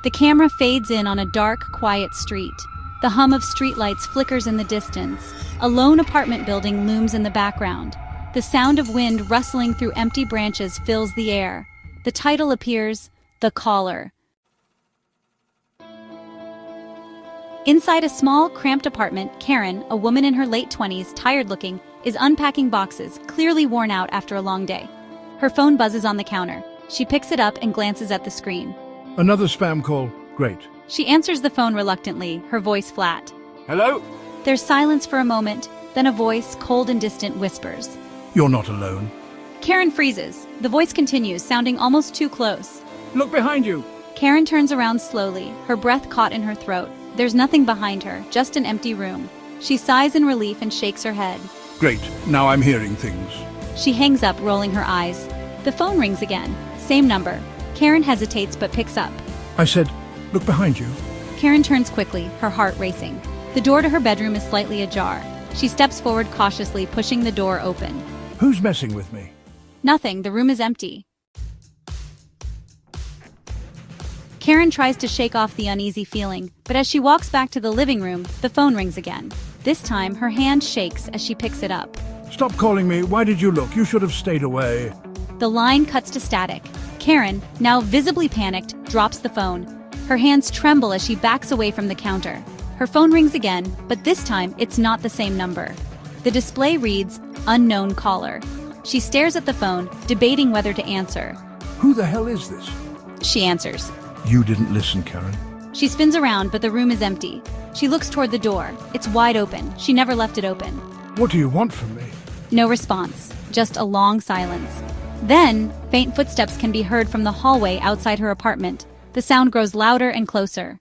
The camera fades in on a dark, quiet street. The hum of streetlights flickers in the distance. A lone apartment building looms in the background. The sound of wind rustling through empty branches fills the air. The title appears, The Caller. Inside a small, cramped apartment, Karen, a woman in her late 20s, tired-looking, is unpacking boxes, clearly worn out after a long day. Her phone buzzes on the counter. She picks it up and glances at the screen. Another spam call. Great. She answers the phone reluctantly, her voice flat. Hello? There's silence for a moment, then a voice, cold and distant, whispers. You're not alone. Karen freezes. The voice continues, sounding almost too close. Look behind you. Karen turns around slowly, her breath caught in her throat. There's nothing behind her, just an empty room. She sighs in relief and shakes her head. Great. Now I'm hearing things. She hangs up, rolling her eyes. The phone rings again. Same number. Karen hesitates but picks up. I said, look behind you. Karen turns quickly, her heart racing. The door to her bedroom is slightly ajar. She steps forward cautiously, pushing the door open. Who's messing with me? Nothing, the room is empty. Karen tries to shake off the uneasy feeling, but as she walks back to the living room, the phone rings again. This time, her hand shakes as she picks it up. Stop calling me. Why did you look? You should have stayed away. The line cuts to static. Karen, now visibly panicked, drops the phone. Her hands tremble as she backs away from the counter. Her phone rings again, but this time it's not the same number. The display reads, Unknown Caller. She stares at the phone, debating whether to answer. Who the hell is this? She answers. You didn't listen, Karen. She spins around, but the room is empty. She looks toward the door. It's wide open. She never left it open. What do you want from me? No response, just a long silence. Then, faint footsteps can be heard from the hallway outside her apartment. The sound grows louder and closer.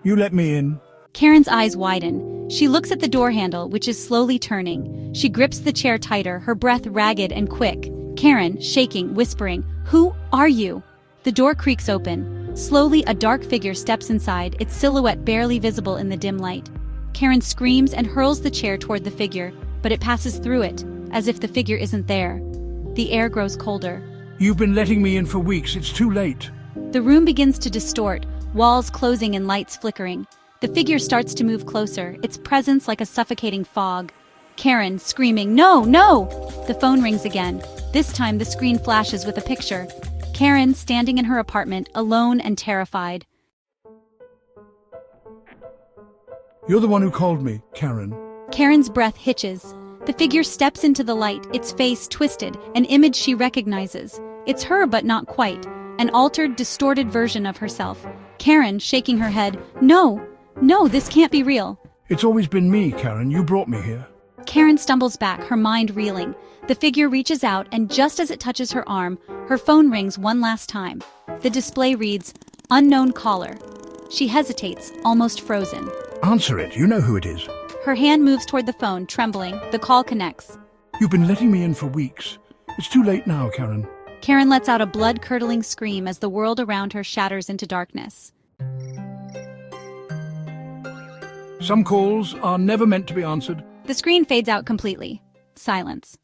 You let me in. Karen's eyes widen. She looks at the door handle, which is slowly turning. She grips the chair tighter, her breath ragged and quick. Karen, shaking, whispering, "Who are you?" The door creaks open. Slowly, a dark figure steps inside, its silhouette barely visible in the dim light. Karen screams and hurls the chair toward the figure, but it passes through it, as if the figure isn't there. The air grows colder. You've been letting me in for weeks. It's too late. The room begins to distort, walls closing and lights flickering. The figure starts to move closer, its presence like a suffocating fog. Karen, screaming, "No, no!" The phone rings again. This time the screen flashes with a picture. Karen standing in her apartment, alone and terrified. You're the one who called me, Karen. Karen's breath hitches. The figure steps into the light, its face twisted, an image she recognizes. It's her, but not quite. An altered, distorted version of herself. Karen, shaking her head, "No, no, this can't be real." It's always been me, Karen. You brought me here. Karen stumbles back, her mind reeling. The figure reaches out, and just as it touches her arm, her phone rings one last time. The display reads, Unknown Caller. She hesitates, almost frozen. Answer it. You know who it is. Her hand moves toward the phone, trembling. The call connects. You've been letting me in for weeks. It's too late now, Karen. Karen lets out a blood-curdling scream as the world around her shatters into darkness. Some calls are never meant to be answered. The screen fades out completely. Silence.